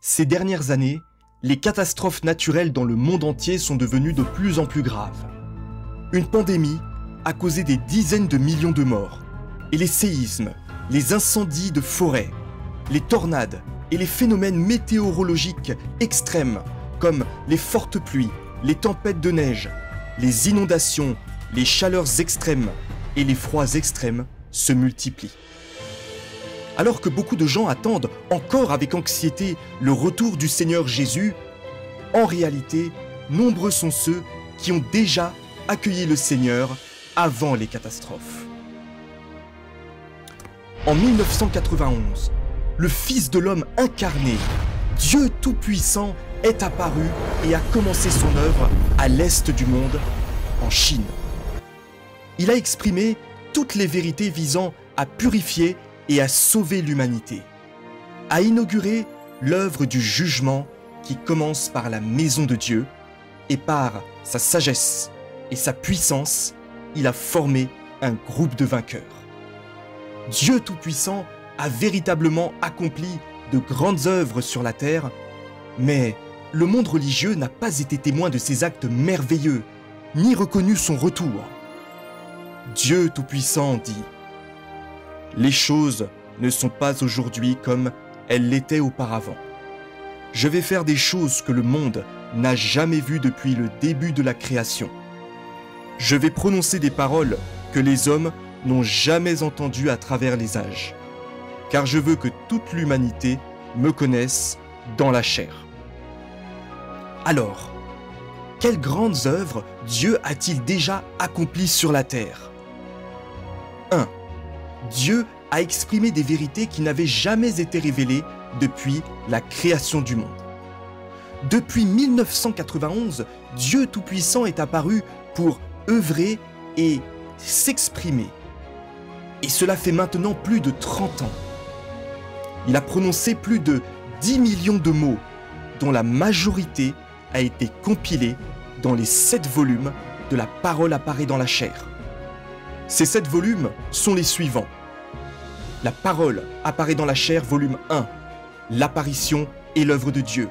Ces dernières années, les catastrophes naturelles dans le monde entier sont devenues de plus en plus graves. Une pandémie a causé des dizaines de millions de morts, et les séismes, les incendies de forêt, les tornades et les phénomènes météorologiques extrêmes comme les fortes pluies, les tempêtes de neige, les inondations, les chaleurs extrêmes et les froids extrêmes se multiplient. Alors que beaucoup de gens attendent encore avec anxiété le retour du Seigneur Jésus, en réalité, nombreux sont ceux qui ont déjà accueilli le Seigneur avant les catastrophes. En 1991, le Fils de l'homme incarné, Dieu Tout-Puissant, est apparu et a commencé son œuvre à l'est du monde, en Chine. Il a exprimé toutes les vérités visant à purifier et à sauver l'humanité, a inauguré l'œuvre du jugement qui commence par la maison de Dieu, et par sa sagesse et sa puissance, il a formé un groupe de vainqueurs. Dieu Tout-Puissant a véritablement accompli de grandes œuvres sur la terre, mais le monde religieux n'a pas été témoin de ces actes merveilleux, ni reconnu son retour. Dieu Tout-Puissant dit: « Les choses ne sont pas aujourd'hui comme elles l'étaient auparavant. Je vais faire des choses que le monde n'a jamais vues depuis le début de la création. Je vais prononcer des paroles que les hommes n'ont jamais entendues à travers les âges, car je veux que toute l'humanité me connaisse dans la chair. » Alors, quelles grandes œuvres Dieu a-t-il déjà accomplies sur la terre? 1. Dieu a exprimé des vérités qui n'avaient jamais été révélées depuis la création du monde. Depuis 1991, Dieu Tout-Puissant est apparu pour œuvrer et s'exprimer. Et cela fait maintenant plus de 30 ans. Il a prononcé plus de 10 millions de mots, dont la majorité a été compilée dans les 7 volumes de la parole apparaît dans la chair. Ces 7 volumes sont les suivants. La parole apparaît dans la chair, volume 1, l'apparition et l'œuvre de Dieu.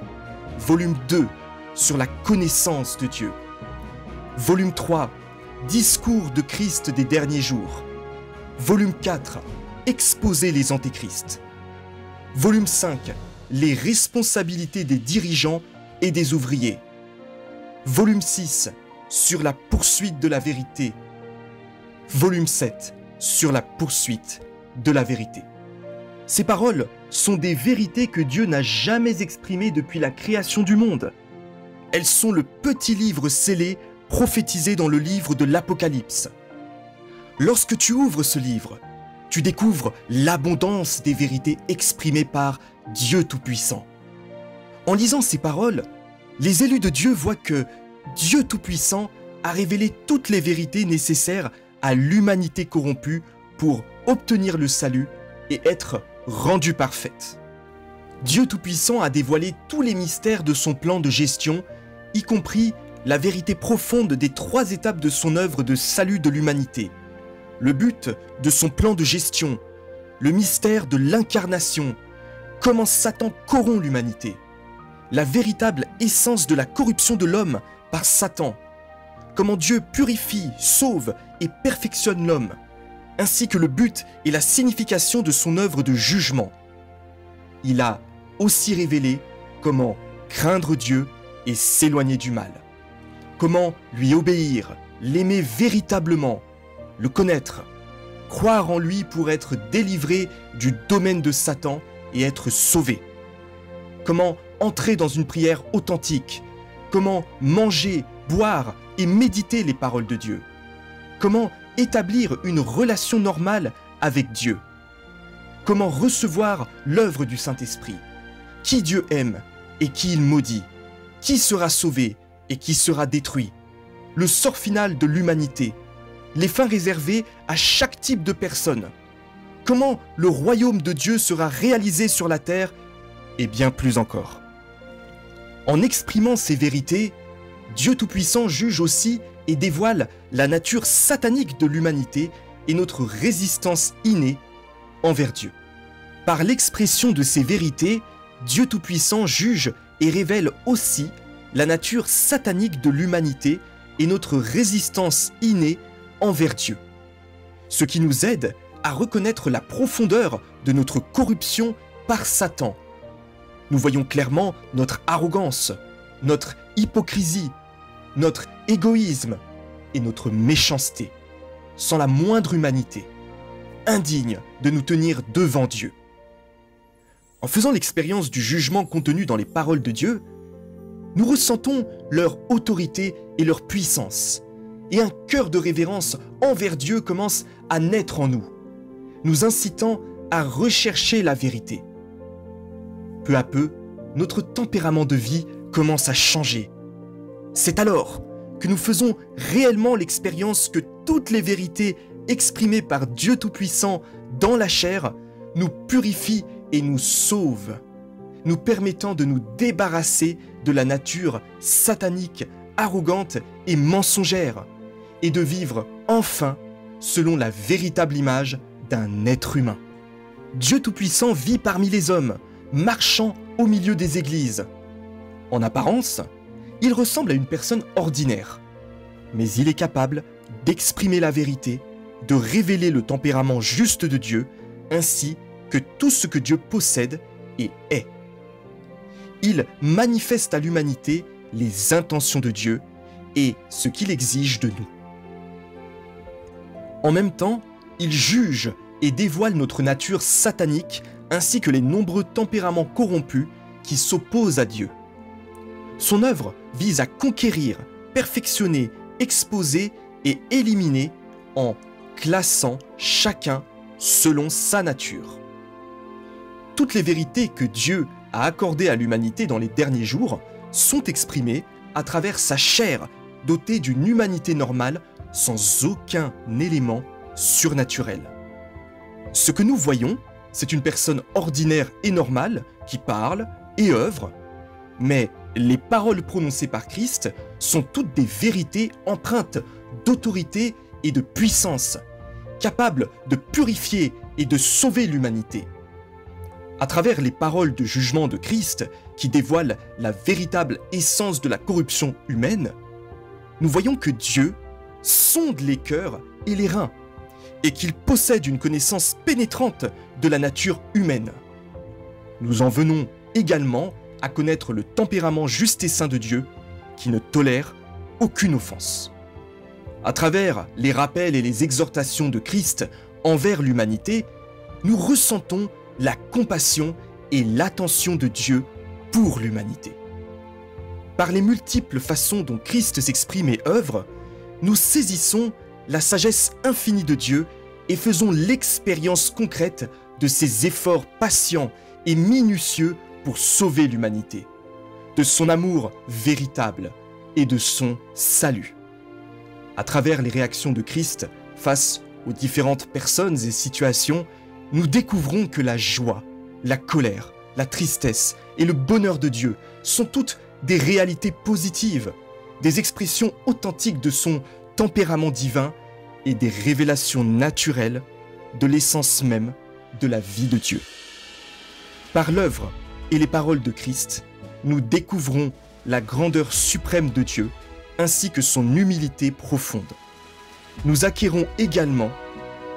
Volume 2, sur la connaissance de Dieu. Volume 3, discours de Christ des derniers jours. Volume 4, exposer les antéchrists. Volume 5, les responsabilités des dirigeants et des ouvriers. Volume 6, sur la poursuite de la vérité. Volume 7, sur la poursuite de la vérité. Ces paroles sont des vérités que Dieu n'a jamais exprimées depuis la création du monde. Elles sont le petit livre scellé prophétisé dans le livre de l'Apocalypse. Lorsque tu ouvres ce livre, tu découvres l'abondance des vérités exprimées par Dieu Tout-Puissant. En lisant ces paroles, les élus de Dieu voient que Dieu Tout-Puissant a révélé toutes les vérités nécessaires à l'humanité corrompue pour obtenir le salut et être rendue parfaite. Dieu Tout-Puissant a dévoilé tous les mystères de son plan de gestion, y compris la vérité profonde des 3 étapes de son œuvre de salut de l'humanité, le but de son plan de gestion, le mystère de l'incarnation, comment Satan corrompt l'humanité, la véritable essence de la corruption de l'homme par Satan, comment Dieu purifie, sauve et perfectionne l'homme, ainsi que le but et la signification de son œuvre de jugement. Il a aussi révélé comment craindre Dieu et s'éloigner du mal, comment lui obéir, l'aimer véritablement, le connaître, croire en lui pour être délivré du domaine de Satan et être sauvé, comment entrer dans une prière authentique, comment manger, boire et méditer les paroles de Dieu, comment établir une relation normale avec Dieu, comment recevoir l'œuvre du Saint-Esprit, qui Dieu aime et qui il maudit, qui sera sauvé et qui sera détruit, le sort final de l'humanité, les fins réservées à chaque type de personne, comment le royaume de Dieu sera réalisé sur la terre et bien plus encore. En exprimant ces vérités, Dieu Tout-Puissant juge aussi et dévoile la nature satanique de l'humanité et notre résistance innée envers Dieu. Par l'expression de ces vérités, Dieu Tout-Puissant juge et révèle aussi la nature satanique de l'humanité et notre résistance innée envers Dieu. Ce qui nous aide à reconnaître la profondeur de notre corruption par Satan. Nous voyons clairement notre arrogance, notre hypocrisie, notre égoïsme et notre méchanceté, sans la moindre humanité, indigne de nous tenir devant Dieu. En faisant l'expérience du jugement contenu dans les paroles de Dieu, nous ressentons leur autorité et leur puissance, et un cœur de révérence envers Dieu commence à naître en nous, nous incitant à rechercher la vérité. Peu à peu, notre tempérament de vie commence à changer. C'est alors que nous faisons réellement l'expérience que toutes les vérités exprimées par Dieu Tout-Puissant dans la chair nous purifient et nous sauvent, nous permettant de nous débarrasser de la nature satanique, arrogante et mensongère, et de vivre enfin selon la véritable image d'un être humain. Dieu Tout-Puissant vit parmi les hommes, marchant au milieu des églises. En apparence, il ressemble à une personne ordinaire, mais il est capable d'exprimer la vérité, de révéler le tempérament juste de Dieu, ainsi que tout ce que Dieu possède et est. Il manifeste à l'humanité les intentions de Dieu et ce qu'il exige de nous. En même temps, il juge et dévoile notre nature satanique ainsi que les nombreux tempéraments corrompus qui s'opposent à Dieu. Son œuvre vise à conquérir, perfectionner, exposer et éliminer en classant chacun selon sa nature. Toutes les vérités que Dieu a accordées à l'humanité dans les derniers jours sont exprimées à travers sa chair, dotée d'une humanité normale sans aucun élément surnaturel. Ce que nous voyons, c'est une personne ordinaire et normale qui parle et œuvre, mais les paroles prononcées par Christ sont toutes des vérités empreintes d'autorité et de puissance, capables de purifier et de sauver l'humanité. À travers les paroles de jugement de Christ, qui dévoilent la véritable essence de la corruption humaine, nous voyons que Dieu sonde les cœurs et les reins, et qu'il possède une connaissance pénétrante de la nature humaine. Nous en venons également à connaître le tempérament juste et saint de Dieu, qui ne tolère aucune offense. À travers les rappels et les exhortations de Christ envers l'humanité, nous ressentons la compassion et l'attention de Dieu pour l'humanité. Par les multiples façons dont Christ s'exprime et œuvre, nous saisissons la sagesse infinie de Dieu et faisons l'expérience concrète de ses efforts patients et minutieux pour sauver l'humanité, de son amour véritable et de son salut. À travers les réactions de Christ face aux différentes personnes et situations, nous découvrons que la joie, la colère, la tristesse et le bonheur de Dieu sont toutes des réalités positives, des expressions authentiques de son tempérament divin et des révélations naturelles de l'essence même de la vie de Dieu. Par l'œuvre et les paroles de Christ, nous découvrons la grandeur suprême de Dieu ainsi que son humilité profonde. Nous acquérons également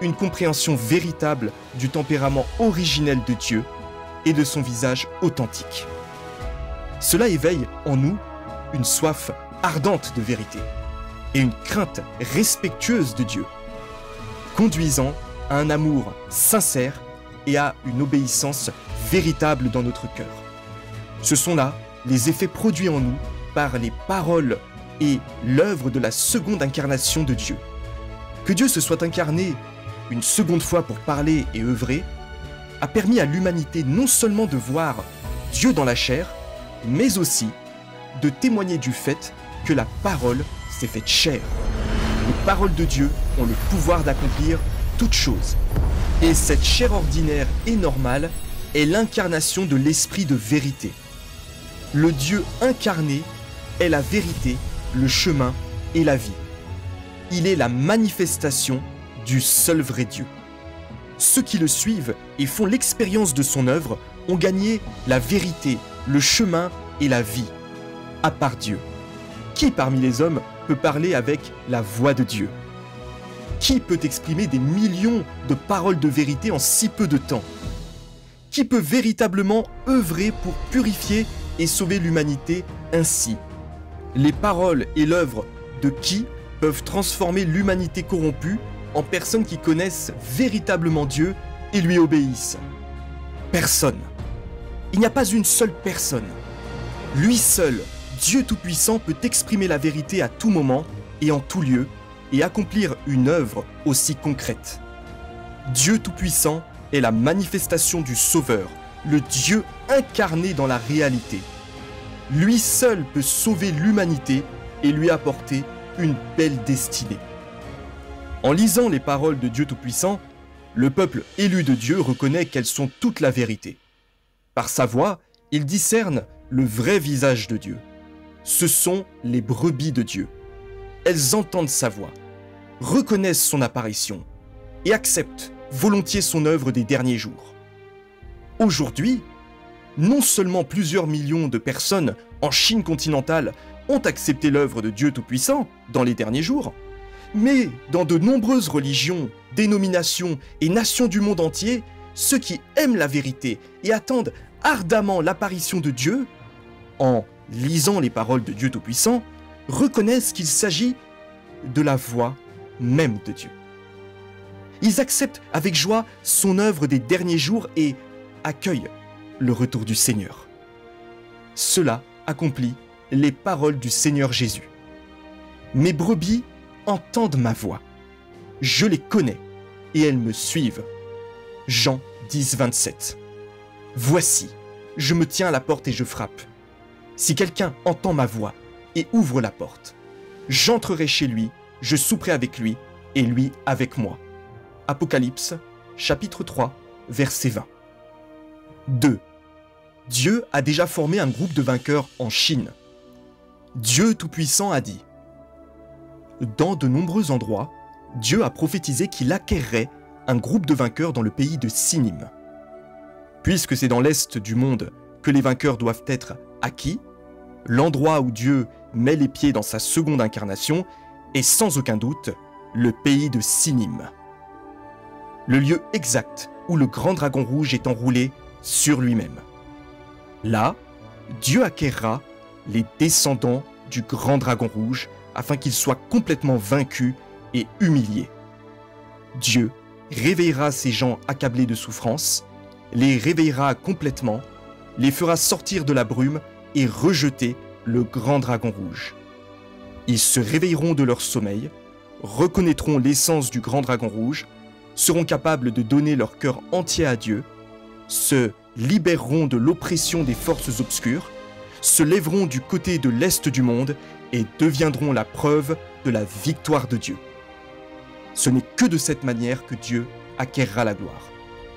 une compréhension véritable du tempérament originel de Dieu et de son visage authentique. Cela éveille en nous une soif ardente de vérité et une crainte respectueuse de Dieu, conduisant à un amour sincère et à une obéissance véritable dans notre cœur. Ce sont là les effets produits en nous par les paroles et l'œuvre de la seconde incarnation de Dieu. Que Dieu se soit incarné une seconde fois pour parler et œuvrer a permis à l'humanité non seulement de voir Dieu dans la chair, mais aussi de témoigner du fait que la parole s'est faite chair. Les paroles de Dieu ont le pouvoir d'accomplir toutes choses. Et cette chair ordinaire et normale est l'incarnation de l'esprit de vérité. Le Dieu incarné est la vérité, le chemin et la vie. Il est la manifestation du seul vrai Dieu. Ceux qui le suivent et font l'expérience de son œuvre ont gagné la vérité, le chemin et la vie, à part Dieu. Qui parmi les hommes peut parler avec la voix de Dieu? Qui peut exprimer des millions de paroles de vérité en si peu de temps? Qui peut véritablement œuvrer pour purifier et sauver l'humanité ainsi? Les paroles et l'œuvre de qui peuvent transformer l'humanité corrompue en personnes qui connaissent véritablement Dieu et lui obéissent? Personne. Il n'y a pas une seule personne. Lui seul, Dieu Tout-Puissant, peut exprimer la vérité à tout moment et en tout lieu et accomplir une œuvre aussi concrète. Dieu Tout-Puissant est la manifestation du Sauveur, le Dieu incarné dans la réalité. Lui seul peut sauver l'humanité et lui apporter une belle destinée. En lisant les paroles de Dieu Tout-Puissant, le peuple élu de Dieu reconnaît qu'elles sont toute la vérité. Par sa voix, il discerne le vrai visage de Dieu. Ce sont les brebis de Dieu. Elles entendent sa voix, reconnaissent son apparition et acceptent volontiers son œuvre des derniers jours. Aujourd'hui, non seulement plusieurs millions de personnes en Chine continentale ont accepté l'œuvre de Dieu Tout-Puissant dans les derniers jours, mais dans de nombreuses religions, dénominations et nations du monde entier, ceux qui aiment la vérité et attendent ardemment l'apparition de Dieu, en lisant les paroles de Dieu Tout-Puissant, reconnaissent qu'il s'agit de la voix même de Dieu. Ils acceptent avec joie son œuvre des derniers jours et accueillent le retour du Seigneur. Cela accomplit les paroles du Seigneur Jésus. Mes brebis entendent ma voix. Je les connais et elles me suivent. Jean 10, 27. Voici, je me tiens à la porte et je frappe. Si quelqu'un entend ma voix et ouvre la porte, j'entrerai chez lui, je souperai avec lui et lui avec moi. Apocalypse, chapitre 3, verset 20. 2. Dieu a déjà formé un groupe de vainqueurs en Chine. Dieu Tout-Puissant a dit: dans de nombreux endroits, Dieu a prophétisé qu'il acquerrait un groupe de vainqueurs dans le pays de Sinim. Puisque c'est dans l'est du monde que les vainqueurs doivent être acquis, l'endroit où Dieu met les pieds dans sa seconde incarnation est sans aucun doute le pays de Sinim. Le lieu exact où le grand dragon rouge est enroulé sur lui-même. Là, Dieu acquérera les descendants du grand dragon rouge afin qu'ils soient complètement vaincus et humiliés. Dieu réveillera ces gens accablés de souffrance, les réveillera complètement, les fera sortir de la brume et rejeter le grand dragon rouge. Ils se réveilleront de leur sommeil, reconnaîtront l'essence du grand dragon rouge, seront capables de donner leur cœur entier à Dieu, se libéreront de l'oppression des forces obscures, se lèveront du côté de l'est du monde et deviendront la preuve de la victoire de Dieu. Ce n'est que de cette manière que Dieu acquérera la gloire.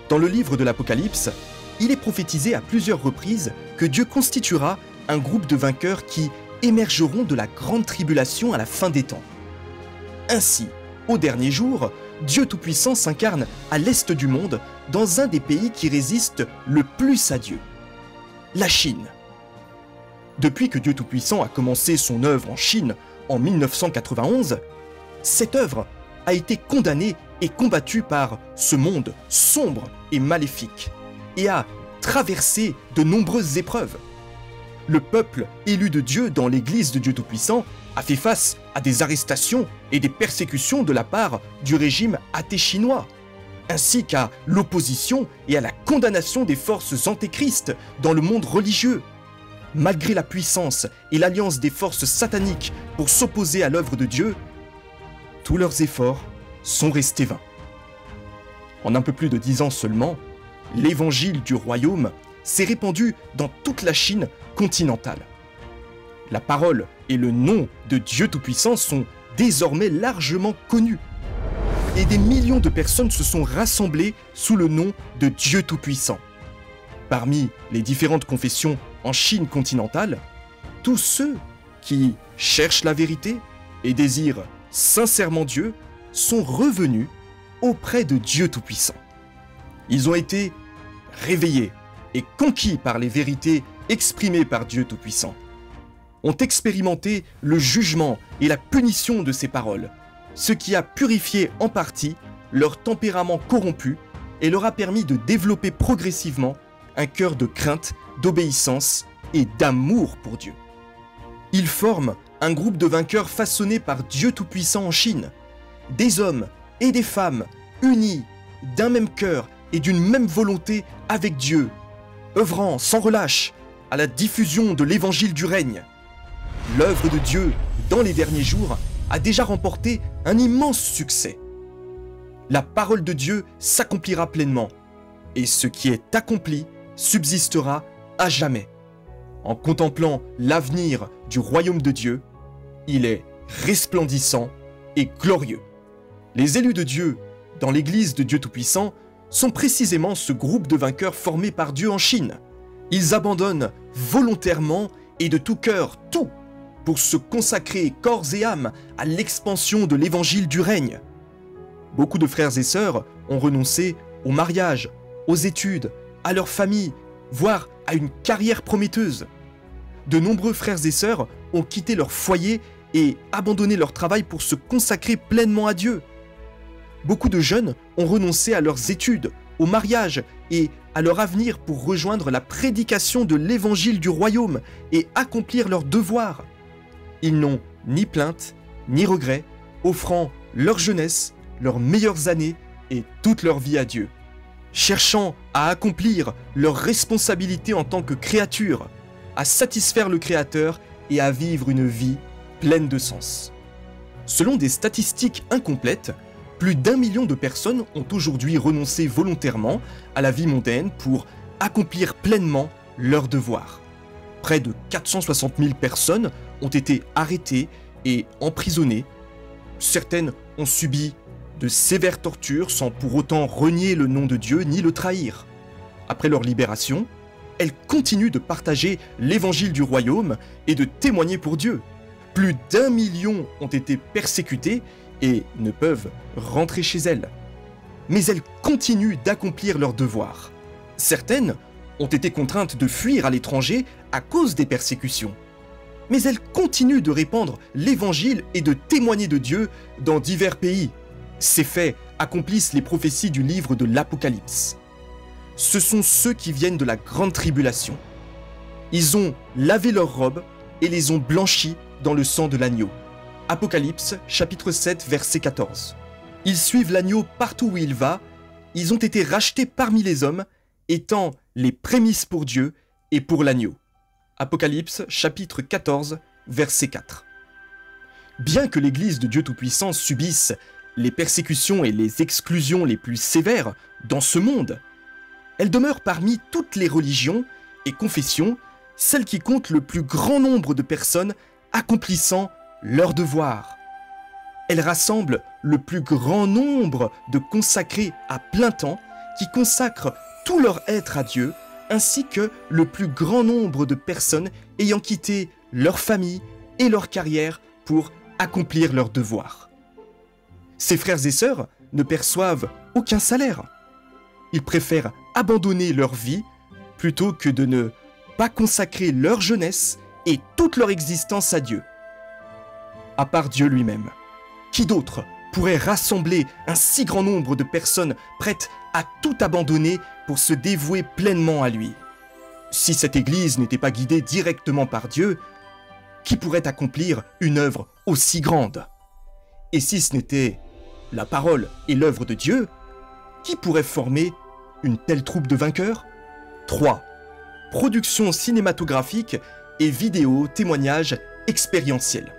Dans le livre de l'Apocalypse, il est prophétisé à plusieurs reprises que Dieu constituera un groupe de vainqueurs qui émergeront de la grande tribulation à la fin des temps. Ainsi, au dernier jour, Dieu Tout-Puissant s'incarne à l'est du monde dans un des pays qui résistent le plus à Dieu, la Chine. Depuis que Dieu Tout-Puissant a commencé son œuvre en Chine en 1991, cette œuvre a été condamnée et combattue par ce monde sombre et maléfique et a traversé de nombreuses épreuves. Le peuple élu de Dieu dans l'Église de Dieu Tout-Puissant a fait face à des arrestations et des persécutions de la part du régime athée chinois, ainsi qu'à l'opposition et à la condamnation des forces antéchristes dans le monde religieux. Malgré la puissance et l'alliance des forces sataniques pour s'opposer à l'œuvre de Dieu, tous leurs efforts sont restés vains. En un peu plus de 10 ans seulement, l'évangile du royaume s'est répandu dans toute la Chine continentale. La parole et le nom de Dieu Tout-Puissant sont désormais largement connus. Et des millions de personnes se sont rassemblées sous le nom de Dieu Tout-Puissant. Parmi les différentes confessions en Chine continentale, tous ceux qui cherchent la vérité et désirent sincèrement Dieu sont revenus auprès de Dieu Tout-Puissant. Ils ont été réveillés et conquis par les vérités exprimées par Dieu Tout-Puissant, ont expérimenté le jugement et la punition de ces paroles, ce qui a purifié en partie leur tempérament corrompu et leur a permis de développer progressivement un cœur de crainte, d'obéissance et d'amour pour Dieu. Ils forment un groupe de vainqueurs façonnés par Dieu Tout-Puissant en Chine, des hommes et des femmes unis d'un même cœur et d'une même volonté avec Dieu, œuvrant sans relâche à la diffusion de l'évangile du règne. L'œuvre de Dieu dans les derniers jours a déjà remporté un immense succès. La parole de Dieu s'accomplira pleinement, et ce qui est accompli subsistera à jamais. En contemplant l'avenir du royaume de Dieu, il est resplendissant et glorieux. Les élus de Dieu dans l'Église de Dieu Tout-Puissant sont précisément ce groupe de vainqueurs formé par Dieu en Chine. Ils abandonnent volontairement et de tout cœur tout pour se consacrer corps et âme à l'expansion de l'évangile du règne. Beaucoup de frères et sœurs ont renoncé au mariage, aux études, à leur famille, voire à une carrière prometteuse. De nombreux frères et sœurs ont quitté leur foyer et abandonné leur travail pour se consacrer pleinement à Dieu. Beaucoup de jeunes ont renoncé à leurs études, au mariage et à leur avenir pour rejoindre la prédication de l'évangile du royaume et accomplir leurs devoirs. Ils n'ont ni plainte, ni regret, offrant leur jeunesse, leurs meilleures années et toute leur vie à Dieu, cherchant à accomplir leurs responsabilités en tant que créatures, à satisfaire le Créateur et à vivre une vie pleine de sens. Selon des statistiques incomplètes, plus d'1 million de personnes ont aujourd'hui renoncé volontairement à la vie mondaine pour accomplir pleinement leurs devoirs. Près de 460 000 personnes ont été arrêtées et emprisonnées. Certaines ont subi de sévères tortures sans pour autant renier le nom de Dieu ni le trahir. Après leur libération, elles continuent de partager l'évangile du royaume et de témoigner pour Dieu. Plus d'1 million ont été persécutées et ne peuvent rentrer chez elles. Mais elles continuent d'accomplir leurs devoirs. Certaines ont été contraintes de fuir à l'étranger à cause des persécutions. Mais elles continuent de répandre l'évangile et de témoigner de Dieu dans divers pays. Ces faits accomplissent les prophéties du livre de l'Apocalypse. Ce sont ceux qui viennent de la grande tribulation. Ils ont lavé leurs robes et les ont blanchis dans le sang de l'agneau. Apocalypse, chapitre 7, verset 14. Ils suivent l'agneau partout où il va, ils ont été rachetés parmi les hommes, étant les prémices pour Dieu et pour l'agneau. Apocalypse, chapitre 14, verset 4. Bien que l'Église de Dieu Tout-Puissant subisse les persécutions et les exclusions les plus sévères dans ce monde, elle demeure parmi toutes les religions et confessions celle qui compte le plus grand nombre de personnes accomplissant leur devoir. Elle rassemble le plus grand nombre de consacrés à plein temps qui consacrent tout leur être à Dieu, ainsi que le plus grand nombre de personnes ayant quitté leur famille et leur carrière pour accomplir leur devoir. Ces frères et sœurs ne perçoivent aucun salaire. Ils préfèrent abandonner leur vie plutôt que de ne pas consacrer leur jeunesse et toute leur existence à Dieu. À part Dieu lui-même, qui d'autre pourrait rassembler un si grand nombre de personnes prêtes à tout abandonner pour se dévouer pleinement à lui? Si cette Église n'était pas guidée directement par Dieu, qui pourrait accomplir une œuvre aussi grande? Et si ce n'était la parole et l'œuvre de Dieu, qui pourrait former une telle troupe de vainqueurs? 3. Production cinématographique et vidéo témoignages expérientiels.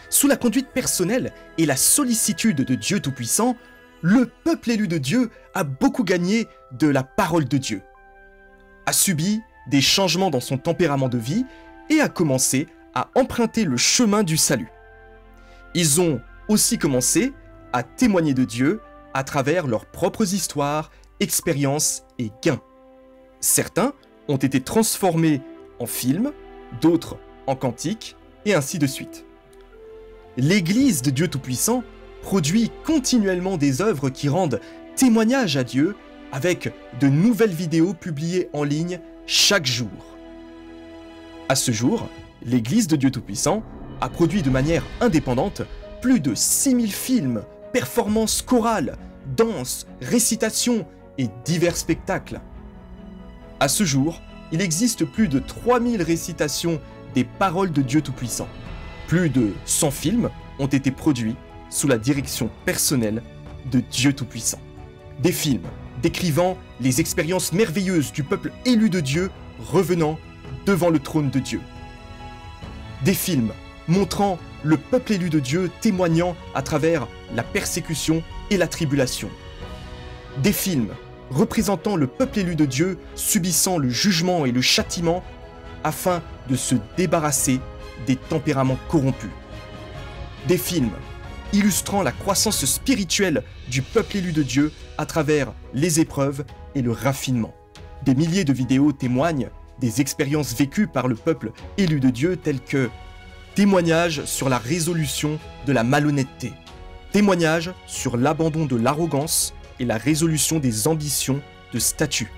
Sous la conduite personnelle et la sollicitude de Dieu Tout-Puissant, le peuple élu de Dieu a beaucoup gagné de la parole de Dieu, a subi des changements dans son tempérament de vie et a commencé à emprunter le chemin du salut. Ils ont aussi commencé à témoigner de Dieu à travers leurs propres histoires, expériences et gains. Certains ont été transformés en films, d'autres en cantiques, et ainsi de suite. L'Église de Dieu Tout-Puissant produit continuellement des œuvres qui rendent témoignage à Dieu avec de nouvelles vidéos publiées en ligne chaque jour. À ce jour, l'Église de Dieu Tout-Puissant a produit de manière indépendante plus de 6000 films, performances chorales, danses, récitations et divers spectacles. À ce jour, il existe plus de 3000 récitations des paroles de Dieu Tout-Puissant. Plus de 100 films ont été produits sous la direction personnelle de Dieu Tout-Puissant. Des films décrivant les expériences merveilleuses du peuple élu de Dieu revenant devant le trône de Dieu. Des films montrant le peuple élu de Dieu témoignant à travers la persécution et la tribulation. Des films représentant le peuple élu de Dieu subissant le jugement et le châtiment afin de se débarrasser des tempéraments corrompus. Des films illustrant la croissance spirituelle du peuple élu de Dieu à travers les épreuves et le raffinement. Des milliers de vidéos témoignent des expériences vécues par le peuple élu de Dieu telles que témoignages sur la résolution de la malhonnêteté, témoignages sur l'abandon de l'arrogance et la résolution des ambitions de statut,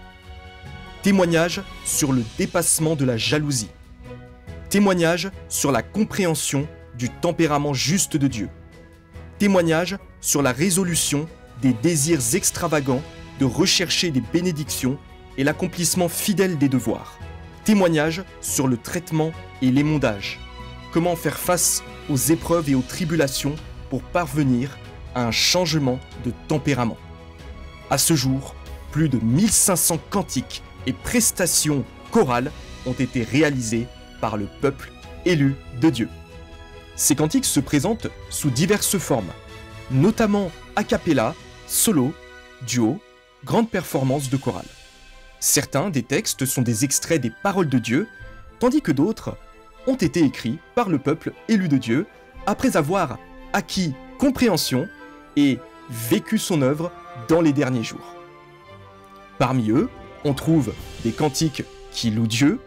témoignages sur le dépassement de la jalousie, témoignages sur la compréhension du tempérament juste de Dieu, témoignages sur la résolution des désirs extravagants de rechercher des bénédictions et l'accomplissement fidèle des devoirs, témoignages sur le traitement et l'émondage, comment faire face aux épreuves et aux tribulations pour parvenir à un changement de tempérament. À ce jour, plus de 1500 cantiques et prestations chorales ont été réalisées par le peuple élu de Dieu. Ces cantiques se présentent sous diverses formes, notamment a cappella, solo, duo, grande performance de chorale. Certains des textes sont des extraits des paroles de Dieu, tandis que d'autres ont été écrits par le peuple élu de Dieu après avoir acquis compréhension et vécu son œuvre dans les derniers jours. Parmi eux, on trouve des cantiques qui louent Dieu,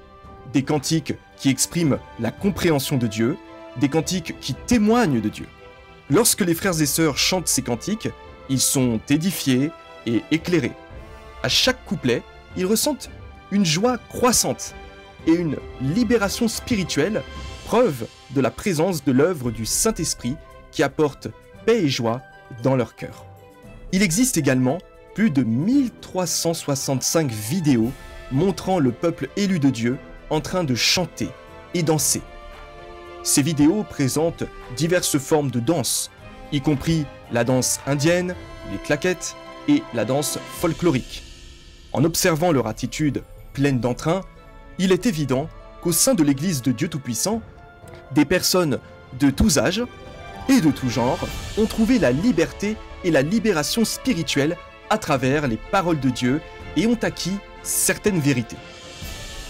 des cantiques qui expriment la compréhension de Dieu, des cantiques qui témoignent de Dieu. Lorsque les frères et sœurs chantent ces cantiques, ils sont édifiés et éclairés. À chaque couplet, ils ressentent une joie croissante et une libération spirituelle, preuve de la présence de l'œuvre du Saint-Esprit qui apporte paix et joie dans leur cœur. Il existe également plus de 1365 vidéos montrant le peuple élu de Dieu en train de chanter et danser. Ces vidéos présentent diverses formes de danse, y compris la danse indienne, les claquettes et la danse folklorique. En observant leur attitude pleine d'entrain, il est évident qu'au sein de l'Église de Dieu Tout-Puissant, des personnes de tous âges et de tout genre ont trouvé la liberté et la libération spirituelle à travers les paroles de Dieu et ont acquis certaines vérités.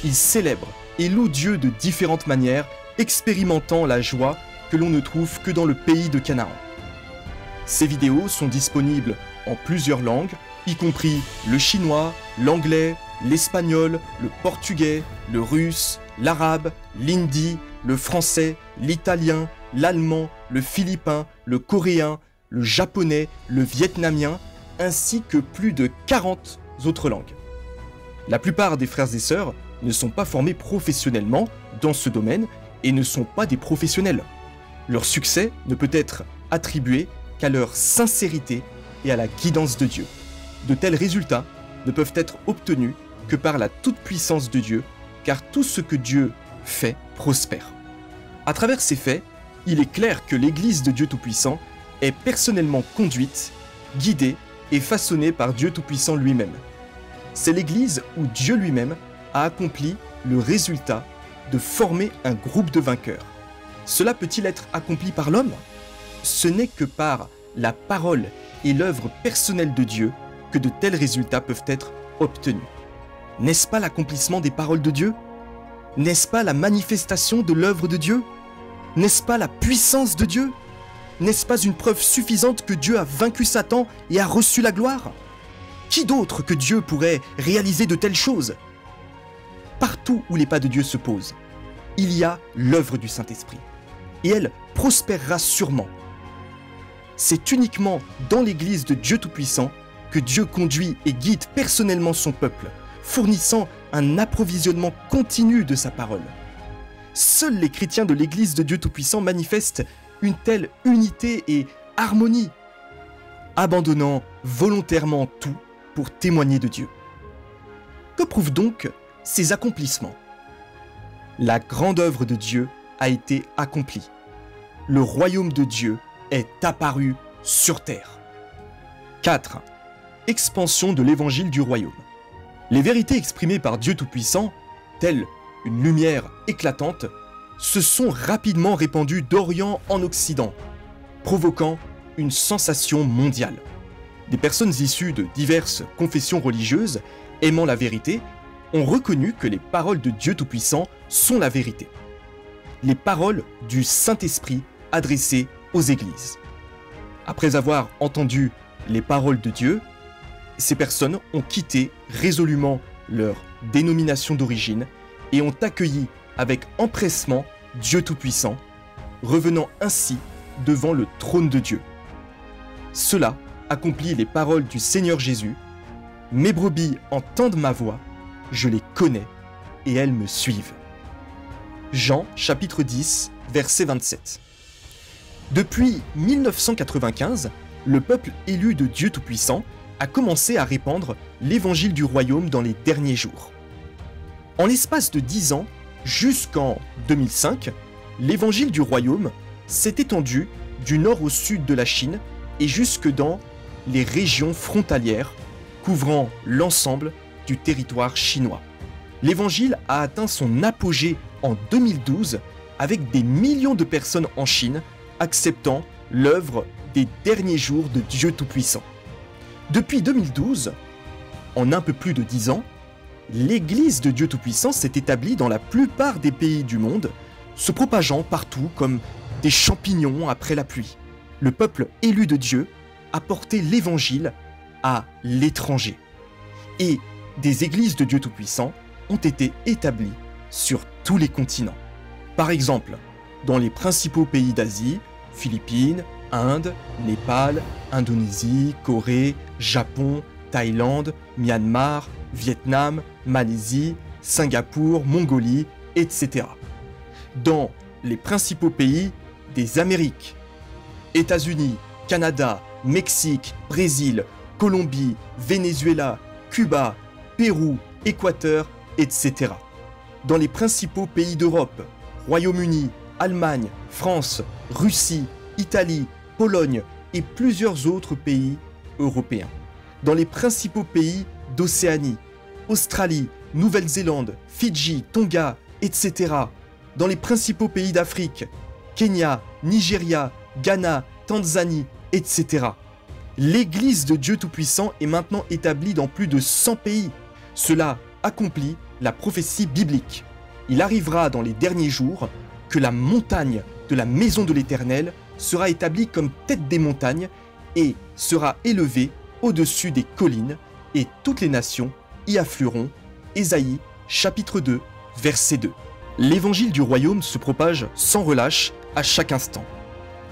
Ils célèbrent et louent Dieu de différentes manières, expérimentant la joie que l'on ne trouve que dans le pays de Canaan. Ces vidéos sont disponibles en plusieurs langues, y compris le chinois, l'anglais, l'espagnol, le portugais, le russe, l'arabe, l'hindi, le français, l'italien, l'allemand, le philippin, le coréen, le japonais, le vietnamien, ainsi que plus de 40 autres langues. La plupart des frères et sœurs ne sont pas formés professionnellement dans ce domaine et ne sont pas des professionnels. Leur succès ne peut être attribué qu'à leur sincérité et à la guidance de Dieu. De tels résultats ne peuvent être obtenus que par la toute-puissance de Dieu, car tout ce que Dieu fait prospère. À travers ces faits, il est clair que l'Église de Dieu Tout-Puissant est personnellement conduite, guidée et façonnée par Dieu Tout-Puissant lui-même. C'est l'Église où Dieu lui-même a accompli le résultat de former un groupe de vainqueurs. Cela peut-il être accompli par l'homme? Ce n'est que par la parole et l'œuvre personnelle de Dieu que de tels résultats peuvent être obtenus. N'est-ce pas l'accomplissement des paroles de Dieu? N'est-ce pas la manifestation de l'œuvre de Dieu? N'est-ce pas la puissance de Dieu? N'est-ce pas une preuve suffisante que Dieu a vaincu Satan et a reçu la gloire? Qui d'autre que Dieu pourrait réaliser de telles choses? Partout où les pas de Dieu se posent, il y a l'œuvre du Saint-Esprit. Et elle prospérera sûrement. C'est uniquement dans l'Église de Dieu Tout-Puissant que Dieu conduit et guide personnellement son peuple, fournissant un approvisionnement continu de sa parole. Seuls les chrétiens de l'Église de Dieu Tout-Puissant manifestent une telle unité et harmonie, abandonnant volontairement tout pour témoigner de Dieu. Que prouvent donc ces accomplissements? La grande œuvre de Dieu a été accomplie. Le royaume de Dieu est apparu sur terre. 4. Expansion de l'évangile du royaume. Les vérités exprimées par Dieu Tout-Puissant, telles une lumière éclatante, se sont rapidement répandues d'Orient en Occident, provoquant une sensation mondiale. Des personnes issues de diverses confessions religieuses, aimant la vérité, ont reconnu que les paroles de Dieu Tout-Puissant sont la vérité. Les paroles du Saint-Esprit adressées aux églises. Après avoir entendu les paroles de Dieu, ces personnes ont quitté résolument leur dénomination d'origine et ont accueilli avec empressement Dieu Tout-Puissant, revenant ainsi devant le trône de Dieu. Cela accomplit les paroles du Seigneur Jésus. « Mes brebis entendent ma voix, je les connais et elles me suivent. » Jean chapitre 10, verset 27. Depuis 1995, le peuple élu de Dieu Tout-Puissant a commencé à répandre l'évangile du royaume dans les derniers jours. En l'espace de 10 ans, jusqu'en 2005, l'évangile du royaume s'est étendu du nord au sud de la Chine et jusque dans les régions frontalières couvrant l'ensemble du territoire chinois. L'évangile a atteint son apogée en 2012 avec des millions de personnes en Chine acceptant l'œuvre des derniers jours de Dieu Tout-Puissant. Depuis 2012, en un peu plus de 10 ans, l'Église de Dieu Tout-Puissant s'est établie dans la plupart des pays du monde, se propageant partout comme des champignons après la pluie. Le peuple élu de Dieu a porté l'Évangile à l'étranger. Et des églises de Dieu Tout-Puissant ont été établies sur tous les continents. Par exemple, dans les principaux pays d'Asie, Philippines, Inde, Népal, Indonésie, Corée, Japon, Thaïlande, Myanmar, Vietnam, Malaisie, Singapour, Mongolie, etc. Dans les principaux pays des Amériques, États-Unis, Canada, Mexique, Brésil, Colombie, Venezuela, Cuba, Pérou, Équateur, etc. Dans les principaux pays d'Europe, Royaume-Uni, Allemagne, France, Russie, Italie, Pologne et plusieurs autres pays européens. Dans les principaux pays d'Océanie, Australie, Nouvelle-Zélande, Fidji, Tonga, etc. Dans les principaux pays d'Afrique, Kenya, Nigeria, Ghana, Tanzanie, etc. L'Église de Dieu Tout-Puissant est maintenant établie dans plus de 100 pays. Cela accomplit la prophétie biblique. Il arrivera dans les derniers jours que la montagne de la maison de l'Éternel sera établie comme tête des montagnes et sera élevée au-dessus des collines, et toutes les nations y afflueront. Ésaïe, chapitre 2, verset 2. L'évangile du royaume se propage sans relâche à chaque instant,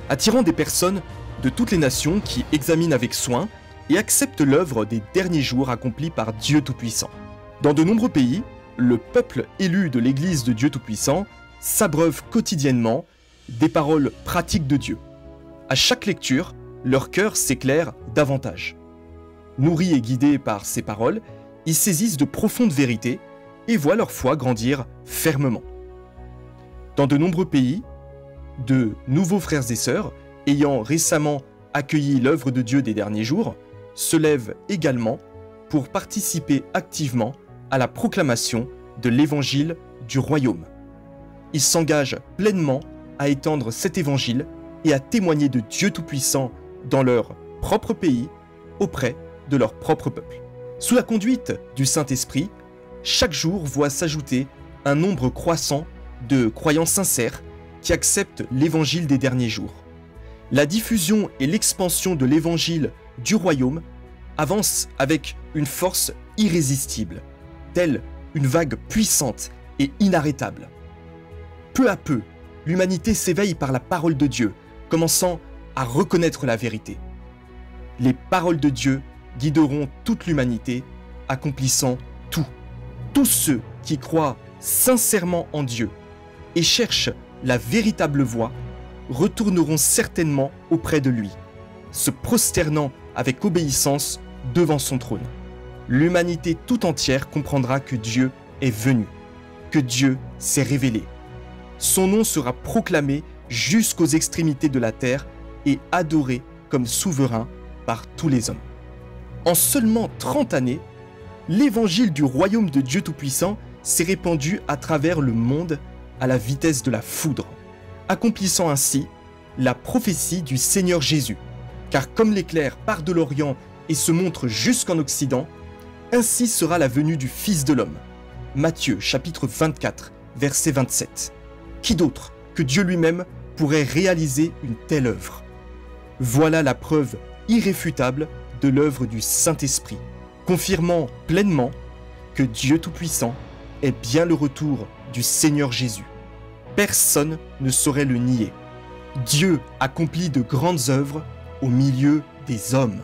attirant des personnes de toutes les nations qui examinent avec soin et acceptent l'œuvre des derniers jours accomplie par Dieu Tout-Puissant. Dans de nombreux pays, le peuple élu de l'Église de Dieu Tout-Puissant s'abreuve quotidiennement des paroles pratiques de Dieu. À chaque lecture, leur cœur s'éclaire davantage. Nourris et guidés par ces paroles, ils saisissent de profondes vérités et voient leur foi grandir fermement. Dans de nombreux pays, de nouveaux frères et sœurs, ayant récemment accueilli l'œuvre de Dieu des derniers jours, se lèvent également pour participer activement à la proclamation de l'évangile du royaume. Ils s'engagent pleinement à étendre cet évangile et à témoigner de Dieu Tout-Puissant dans leur propre pays, auprès de leur propre peuple. Sous la conduite du Saint-Esprit, chaque jour voit s'ajouter un nombre croissant de croyants sincères qui acceptent l'évangile des derniers jours. La diffusion et l'expansion de l'évangile du royaume avancent avec une force irrésistible, telle une vague puissante et inarrêtable. Peu à peu, l'humanité s'éveille par la parole de Dieu, commençant à reconnaître la vérité. Les paroles de Dieu guideront toute l'humanité, accomplissant tout. Tous ceux qui croient sincèrement en Dieu et cherchent la véritable voie retourneront certainement auprès de lui, se prosternant avec obéissance devant son trône. L'humanité tout entière comprendra que Dieu est venu, que Dieu s'est révélé. Son nom sera proclamé jusqu'aux extrémités de la terre et adoré comme souverain par tous les hommes. En seulement 30 années, l'évangile du royaume de Dieu Tout-Puissant s'est répandu à travers le monde à la vitesse de la foudre, accomplissant ainsi la prophétie du Seigneur Jésus. Car comme l'éclair part de l'Orient et se montre jusqu'en Occident, ainsi sera la venue du Fils de l'homme. Matthieu chapitre 24, verset 27. Qui d'autre que Dieu lui-même pourrait réaliser une telle œuvre? Voilà la preuve irréfutable de l'œuvre du Saint-Esprit, confirmant pleinement que Dieu Tout-Puissant est bien le retour du Seigneur Jésus. Personne ne saurait le nier. Dieu accomplit de grandes œuvres au milieu des hommes.